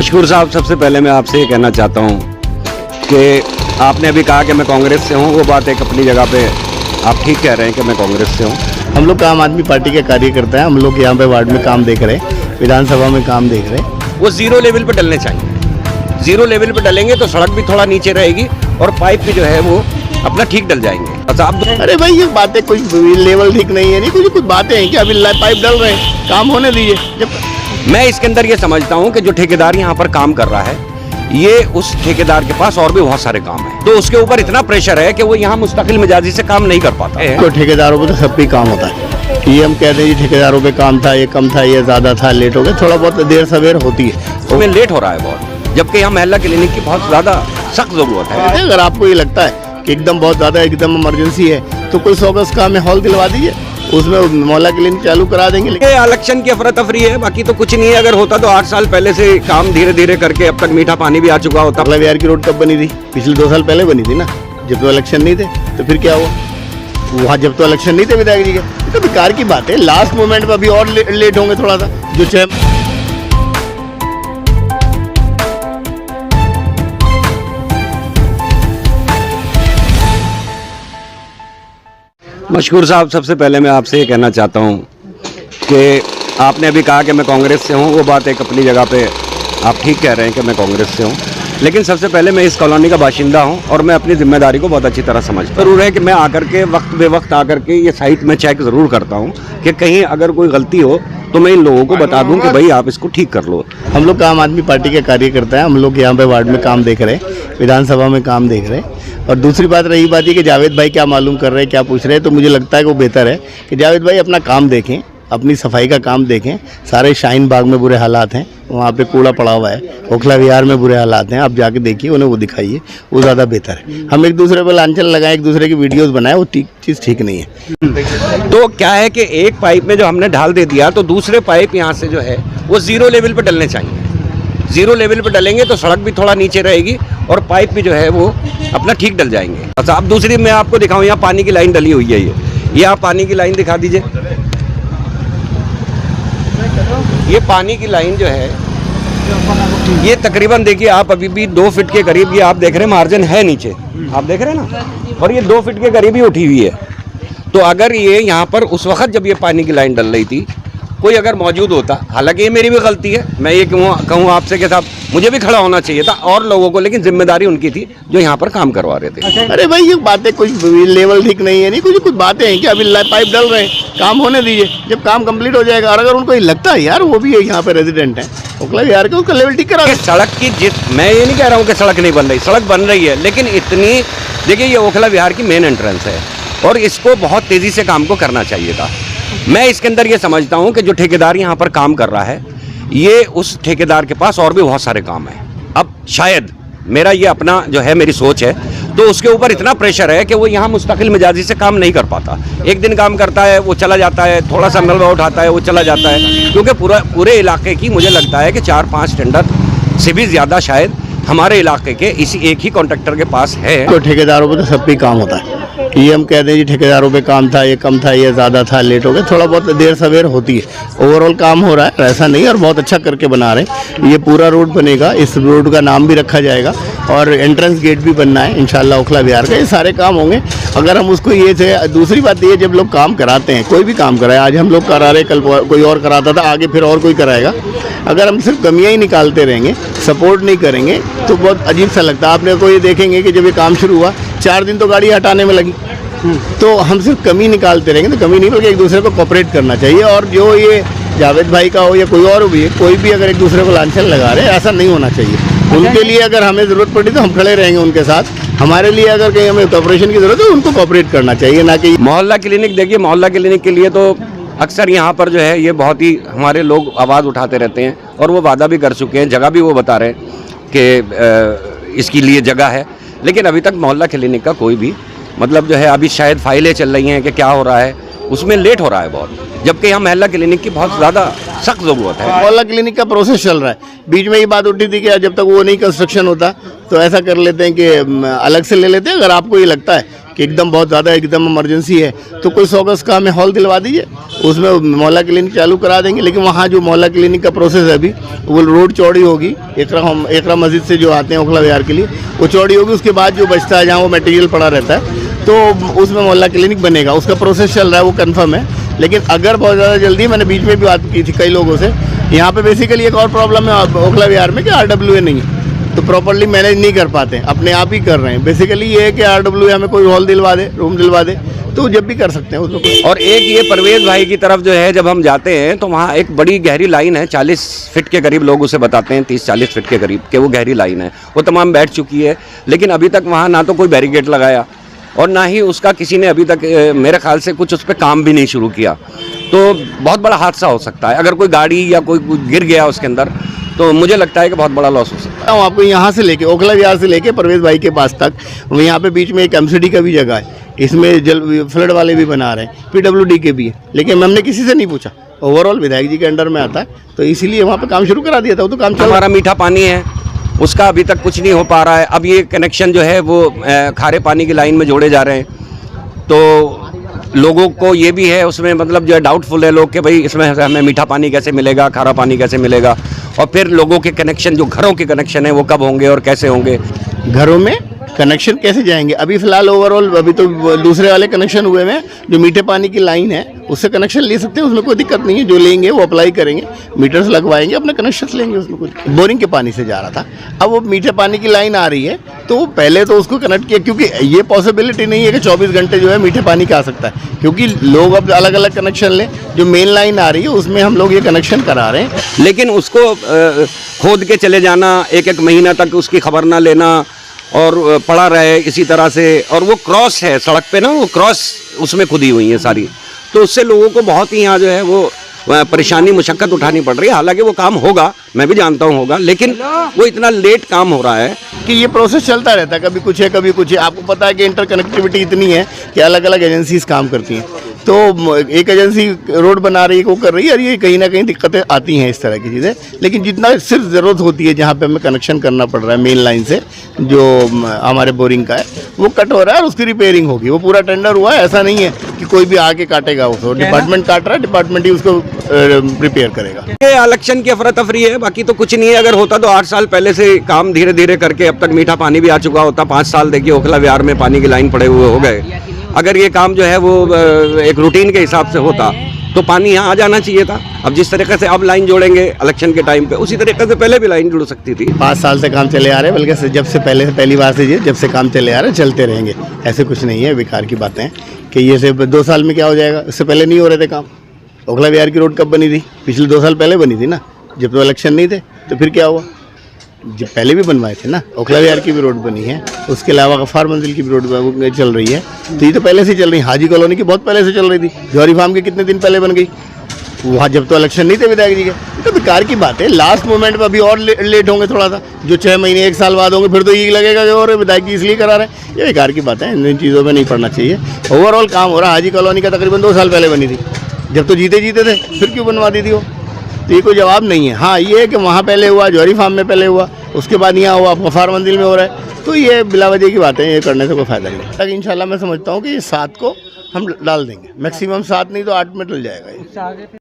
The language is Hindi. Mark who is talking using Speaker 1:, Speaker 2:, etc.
Speaker 1: मशहूर साहब, सबसे पहले मैं आपसे ये कहना चाहता हूँ कि आपने अभी कहा कि मैं कांग्रेस से हूँ, वो बात एक अपनी जगह पे आप ठीक कह रहे हैं कि मैं कांग्रेस से हूँ।
Speaker 2: हम लोग आम आदमी पार्टी के कार्यकर्ता हैं। हम लोग यहाँ पे वार्ड में काम देख रहे हैं, विधानसभा में काम देख रहे हैं।
Speaker 1: वो जीरो लेवल पे डलने चाहिए। जीरो लेवल पे डलेंगे तो सड़क भी थोड़ा नीचे रहेगी और पाइप भी जो है वो अपना ठीक डल जाएंगे। अच्छा आप
Speaker 2: अरे भाई ये बातें कुछ लेवल ठीक नहीं है, नहीं कुछ बातें हैं कि अभी पाइप डल रहे हैं, काम होने दीजिए। जब
Speaker 1: मैं इसके अंदर ये समझता हूँ कि जो ठेकेदार यहाँ पर काम कर रहा है, ये उस ठेकेदार के पास और भी बहुत सारे काम है, तो उसके ऊपर इतना प्रेशर है कि वो यहाँ मुस्तकिल मिजाजी से काम नहीं कर पाता है।
Speaker 2: तो ठेकेदारों पे तो सब पे काम होता है। ये हम कहते हैं ठेकेदारों पे काम था, ये कम था, ये ज्यादा था, लेट हो गया, थोड़ा बहुत देर सवेर होती है,
Speaker 1: उसमें लेट हो रहा है बहुत, जबकि यहाँ महिला क्लिनिक की बहुत ज्यादा सख्त जरूरत है।
Speaker 2: अगर आपको ये लगता है कि एकदम बहुत ज्यादा एकदम इमरजेंसी है तो कोई 100 गज का हमें हॉल दिलवा दीजिए, उसमें मोहल्ला क्लिनिक चालू करा देंगे।
Speaker 1: ये इलेक्शन की अफरा तफरी है, बाकी तो कुछ नहीं है। अगर होता तो 8 साल पहले से काम धीरे धीरे करके अब तक मीठा पानी भी आ चुका होता।
Speaker 2: अगला बिहार की रोड कब बनी थी? पिछले 2 साल पहले बनी थी ना, जब तो इलेक्शन नहीं थे। तो फिर क्या हुआ वहाँ, जब तो इलेक्शन नहीं थे विधायक जी के? ये तो बेकार की बात है। लास्ट मोमेंट पर अभी और लेट होंगे थोड़ा सा जो चाहे।
Speaker 1: मशहूर साहब, सबसे पहले मैं आपसे ये कहना चाहता हूँ कि आपने अभी कहा कि मैं कांग्रेस से हूँ, वो बात एक अपनी जगह पे आप ठीक कह रहे हैं कि मैं कांग्रेस से हूँ, लेकिन सबसे पहले मैं इस कॉलोनी का बाशिंदा हूँ और मैं अपनी जिम्मेदारी को बहुत अच्छी तरह समझता हूँ। ज़रूर है कि मैं आकर के वक्त बे वक्त आकर के ये साइट में चेक ज़रूर करता हूँ कि कहीं अगर कोई गलती हो तो मैं इन लोगों को बता दूं कि भाई आप इसको ठीक कर लो।
Speaker 2: हम लोग आम आदमी पार्टी के कार्यकर्ता हैं। हम लोग यहाँ पे वार्ड में काम देख रहे हैं, विधानसभा में काम देख रहे हैं। और दूसरी बात रही बात है कि जावेद भाई क्या मालूम कर रहे हैं, क्या पूछ रहे हैं, तो मुझे लगता है कि वो बेहतर है कि जावेद भाई अपना काम देखें, अपनी सफाई का काम देखें। सारे शाहीन बाग में बुरे हालात हैं, वहाँ पे कूड़ा पड़ा हुआ है, ओखला विहार में बुरे हालात हैं, आप जाके देखिए, उन्हें वो दिखाइए, वो ज़्यादा बेहतर है। हम एक दूसरे पर लांछन लगाएं, एक दूसरे की वीडियोस बनाएं, वो चीज़ ठीक नहीं है।
Speaker 1: तो क्या है कि एक पाइप में जो हमने ढाल दे दिया तो दूसरे पाइप यहाँ से जो है वो जीरो लेवल पे डलने चाहिए। जीरो लेवल पे डलेंगे तो सड़क भी थोड़ा नीचे रहेगी और पाइप भी जो है वो अपना ठीक डल जाएंगे। अच्छा अब दूसरी मैं आपको दिखाऊँ, यहाँ पानी की लाइन डली हुई है, ये आप पानी की लाइन दिखा दीजिए। ये पानी की लाइन जो है ये तकरीबन देखिए आप अभी भी 2 फीट के करीब, ये आप देख रहे हैं मार्जिन है नीचे, आप देख रहे हैं ना, और ये 2 फीट के करीब ही उठी हुई है। तो अगर ये यहाँ पर उस वक्त जब ये पानी की लाइन डल रही थी कोई अगर मौजूद होता, हालांकि ये मेरी भी गलती है, मैं ये कहूँ आपसे कि साहब मुझे भी खड़ा होना चाहिए था और लोगों को, लेकिन जिम्मेदारी उनकी थी जो यहाँ पर काम करवा रहे थे।
Speaker 2: अरे भाई ये बातें कुछ लेवल ठीक नहीं है, नहीं कुछ बातें हैं कि अभी पाइप डल रहे हैं, काम होने दीजिए। जब काम कंप्लीट हो जाएगा और अगर उनको लगता है यार वो भी यहाँ पे रेजिडेंट है ओखला विहार के, उसका लेवल ठीक करा दे।
Speaker 1: सड़क की मैं ये नहीं कह रहा हूँ कि सड़क नहीं बन रही, सड़क बन रही है, लेकिन इतनी देखिए ये ओखला विहार की मेन एंट्रेंस है और इसको बहुत तेज़ी से काम को करना चाहिए था। मैं इसके अंदर ये समझता हूँ कि जो ठेकेदार यहाँ पर काम कर रहा है, ये उस ठेकेदार के पास और भी बहुत सारे काम हैं। अब शायद मेरा ये अपना जो है मेरी सोच है, तो उसके ऊपर इतना प्रेशर है कि वो यहाँ मुस्तकिल मिजाजी से काम नहीं कर पाता। एक दिन काम करता है, वो चला जाता है, थोड़ा सा मलबा उठाता है, वो चला जाता है, क्योंकि पूरे इलाके की मुझे लगता है कि 4-5 टेंडर से भी ज़्यादा शायद हमारे इलाके के इसी एक ही कॉन्ट्रैक्टर के पास है।
Speaker 2: तो ठेकेदारों पे तो सब पे काम होता है। ये हम कहते हैं ठेकेदारों पे काम था, ये कम था, ये ज़्यादा था, लेट हो गया, थोड़ा बहुत देर सवेर होती है। ओवरऑल काम हो रहा है, ऐसा नहीं, और बहुत अच्छा करके बना रहे हैं। ये पूरा रोड बनेगा, इस रोड का नाम भी रखा जाएगा और एंट्रेंस गेट भी बनना है इंशाल्लाह ओखला विहार का। ये सारे काम होंगे अगर हम उसको ये थे। दूसरी बात ये, जब लोग काम कराते हैं, कोई भी काम कराए, आज हम लोग करा रहे, कल कोई और कराता था, आगे फिर और कोई कराएगा। अगर हम सिर्फ कमियां ही निकालते रहेंगे, सपोर्ट नहीं करेंगे, तो बहुत अजीब सा लगता है। आपने को ये देखेंगे कि जब ये काम शुरू हुआ 4 दिन तो गाड़ी हटाने में लगी। तो हम सिर्फ कमी निकालते रहेंगे, तो कमी नहीं बल्कि एक दूसरे को कोऑपरेट करना चाहिए। और जो ये जावेद भाई का हो या कोई और भी, कोई भी अगर एक दूसरे को लांछन लगा रहे, ऐसा नहीं होना चाहिए। उनके लिए अगर हमें ज़रूरत पड़ी तो हम खड़े रहेंगे उनके साथ। हमारे लिए अगर कहीं हमें कोऑपरेशन की ज़रूरत है, उनको कोऑपरेट करना चाहिए, ना कि
Speaker 1: मोहल्ला क्लिनिक। देखिए मोहल्ला क्लिनिक के लिए तो अक्सर यहाँ पर जो है ये बहुत ही हमारे लोग आवाज़ उठाते रहते हैं और वो वादा भी कर चुके हैं, जगह भी वो बता रहे हैं कि इसके लिए जगह है, लेकिन अभी तक मोहल्ला क्लिनिक का कोई भी मतलब जो है, अभी शायद फाइलें चल रही हैं कि क्या हो रहा है, उसमें लेट हो रहा है बहुत, जबकि यहाँ मोहल्ला क्लिनिक की बहुत ज़्यादा सख्त ज़रूरत है।
Speaker 2: मोहल्ला क्लिनिक का प्रोसेस चल रहा है। बीच में ये बात उठी थी कि जब तक वो नहीं कंस्ट्रक्शन होता तो ऐसा कर लेते हैं कि अलग से ले लेते हैं। अगर आपको ये लगता है कि एकदम बहुत ज़्यादा एकदम इमरजेंसी है तो कोई 100 गज का हमें हॉल दिलवा दीजिए, उसमें मोहल्ला क्लिनिक चालू करा देंगे। लेकिन वहाँ जो मोहल्ला क्लिनिक का प्रोसेस है अभी, वो रोड चौड़ी होगी, एकरा मस्जिद से जो आते हैं ओखला विहार के लिए वो चौड़ी होगी, उसके बाद जो बचता है जहाँ वो मटेरियल पड़ा रहता है तो उसमें मोहल्ला क्लिनिक बनेगा, उसका प्रोसेस चल रहा है, वो कंफर्म है। लेकिन अगर बहुत ज़्यादा जल्दी, मैंने बीच में भी बात की थी कई लोगों से, यहाँ पे बेसिकली एक और प्रॉब्लम है ओखला विहार में कि RWA नहीं है, तो प्रॉपर्ली मैनेज नहीं कर पाते, अपने आप ही कर रहे हैं। बेसिकली ये है कि RWA हमें कोई हॉल दिलवा दे, रूम दिलवा दे, तो जब भी कर सकते हैं उसमें।
Speaker 1: और एक ये परवेज भाई की तरफ जो है, जब हम जाते हैं तो वहाँ एक बड़ी गहरी लाइन है, 40 फीट के करीब लोग उसे बताते हैं, 30-40 फीट के करीब के वो गहरी लाइन है, वो तमाम बैठ चुकी है। लेकिन अभी तक वहाँ ना तो कोई बैरिकेड लगाया और ना ही उसका किसी ने अभी तक मेरे ख्याल से कुछ उस पर काम भी नहीं शुरू किया। तो बहुत बड़ा हादसा हो सकता है, अगर कोई गाड़ी या कोई गिर गया उसके अंदर तो मुझे लगता है कि बहुत बड़ा लॉस हो सकता है।
Speaker 2: आपको यहाँ से लेके ओखला विहार से लेके परवेज भाई के पास तक, यहाँ पे बीच में एक MCD का भी जगह है, इसमें जल फ्लड वाले भी बना रहे हैं, PWD के भी है, लेकिन हमने किसी से नहीं पूछा। ओवरऑल विधायक जी के अंडर में आता है, तो इसीलिए वहाँ पे काम शुरू करा दिया था, वो तो काम चल रहा है।
Speaker 1: हमारा मीठा पानी है, उसका अभी तक कुछ नहीं हो पा रहा है। अब ये कनेक्शन जो है वो खारे पानी की लाइन में जोड़े जा रहे हैं, तो लोगों को ये भी है उसमें, मतलब जो है डाउटफुल है लोग कि भाई इसमें हमें मीठा पानी कैसे मिलेगा, खारा पानी कैसे मिलेगा, और फिर लोगों के कनेक्शन, जो घरों के कनेक्शन है वो कब होंगे और कैसे होंगे।
Speaker 2: घरों में कनेक्शन कैसे जाएंगे? अभी फिलहाल ओवरऑल अभी तो दूसरे वाले कनेक्शन हुए हैं, जो मीठे पानी की लाइन है उससे कनेक्शन ले सकते हैं, उसमें कोई दिक्कत नहीं है। जो लेंगे वो अप्लाई करेंगे, मीटर्स लगवाएंगे, अपने कनेक्शन लेंगे, उसमें कुछ। बोरिंग के पानी से जा रहा था, अब वो मीठे पानी की लाइन आ रही है, तो पहले तो उसको कनेक्ट किया, क्योंकि ये पॉसिबिलिटी नहीं है कि 24 घंटे जो है मीठे पानी का आ सकता है, क्योंकि लोग अब अलग अलग कनेक्शन लें। जो मेन लाइन आ रही है उसमें हम लोग ये कनेक्शन करा रहे हैं,
Speaker 1: लेकिन उसको खोद के चले जाना, एक महीना तक उसकी खबर ना लेना और पड़ा रहे इसी तरह से, और वो क्रॉस है सड़क पे ना, वो क्रॉस उसमें खुदी हुई है सारी, तो उससे लोगों को बहुत ही यहाँ जो है वो परेशानी मुशक्कत उठानी पड़ रही है। हालांकि वो काम होगा, मैं भी जानता हूँ होगा, लेकिन वो इतना लेट काम हो रहा है
Speaker 2: कि ये प्रोसेस चलता रहता है, कभी कुछ है कभी कुछ है। आपको पता है कि इंटरकनेक्टिविटी इतनी है कि अलग अलग एजेंसीज काम करती हैं, तो एक एजेंसी रोड बना रही है, वो कर रही है, और ये कहीं ना कहीं दिक्कतें आती हैं इस तरह की चीज़ें। लेकिन जितना सिर्फ ज़रूरत होती है, जहाँ पे हमें कनेक्शन करना पड़ रहा है मेन लाइन से, जो हमारे बोरिंग का है, वो कट हो रहा है और उसकी रिपेयरिंग होगी। वो पूरा टेंडर हुआ है, ऐसा नहीं है कि कोई भी आके काटेगा उसको, डिपार्टमेंट काट रहा है, डिपार्टमेंट ही उसको रिपेयर करेगा।
Speaker 1: ये इलेक्शन की अफरा तफरी है, बाकी तो कुछ नहीं है। अगर होता तो 8 साल पहले से काम धीरे धीरे करके अब तक मीठा पानी भी आ चुका होता। 5 साल देखिए ओखला विहार में पानी की लाइन पड़े हुए हो गए। अगर ये काम जो है वो एक रूटीन के हिसाब से होता तो पानी यहाँ आ जाना चाहिए था। अब जिस तरीके से अब लाइन जोड़ेंगे इलेक्शन के टाइम पे, उसी तरीके से पहले भी लाइन जुड़ सकती थी।
Speaker 2: 5 साल से काम चले आ रहे हैं, बल्कि जब से पहली बार से जब से काम चले आ रहे हैं, चलते रहेंगे। ऐसे कुछ नहीं है बेकार की बातें कि ये सिर्फ 2 साल में क्या हो जाएगा। इससे पहले नहीं हो रहे थे काम। ओखला विहार की रोड कब बनी थी? पिछले 2 साल पहले बनी थी ना, जब तो इलेक्शन नहीं थे। तो फिर क्या हुआ? जब पहले भी बनवाए थे ना, ओखला विहार की भी रोड बनी है, उसके अलावा गफ्फार मंजिल की भी रोड चल रही है। तो ये तो पहले से चल रही है। हाजी कॉलोनी की बहुत पहले से चल रही थी। जौहरी फार्म की कितने दिन पहले बन गई, वहाँ जब तो इलेक्शन नहीं थे विधायक जी के। तो बेकार की बात है। लास्ट मोमेंट में अभी और लेट होंगे थोड़ा सा, जो 6 महीने 1 साल बाद होंगे, फिर तो ये लगेगा कि और विधायक जी इसलिए करा रहे हैं। ये बेकार की बात है, इन चीज़ों में नहीं पड़ना चाहिए। ओवरऑल काम हो रहा है। हाजी कॉलोनी का तकरीबन 2 साल पहले बनी थी, जब तो जीते थे, फिर क्यों बनवा दी थी वो? तो ये कोई जवाब नहीं है। हाँ, ये है कि वहाँ पहले हुआ, जौहरी फार्म में पहले हुआ, उसके बाद यहाँ हुआ, गफ्फार मंजिल में हो रहा है। तो ये बिलावजह की बातें, ये करने से कोई फ़ायदा नहीं। तक इंशाल्लाह मैं समझता हूँ कि ये 7 को हम डाल देंगे, मैक्सिमम 7 नहीं तो 8 में डल जाएगा ये।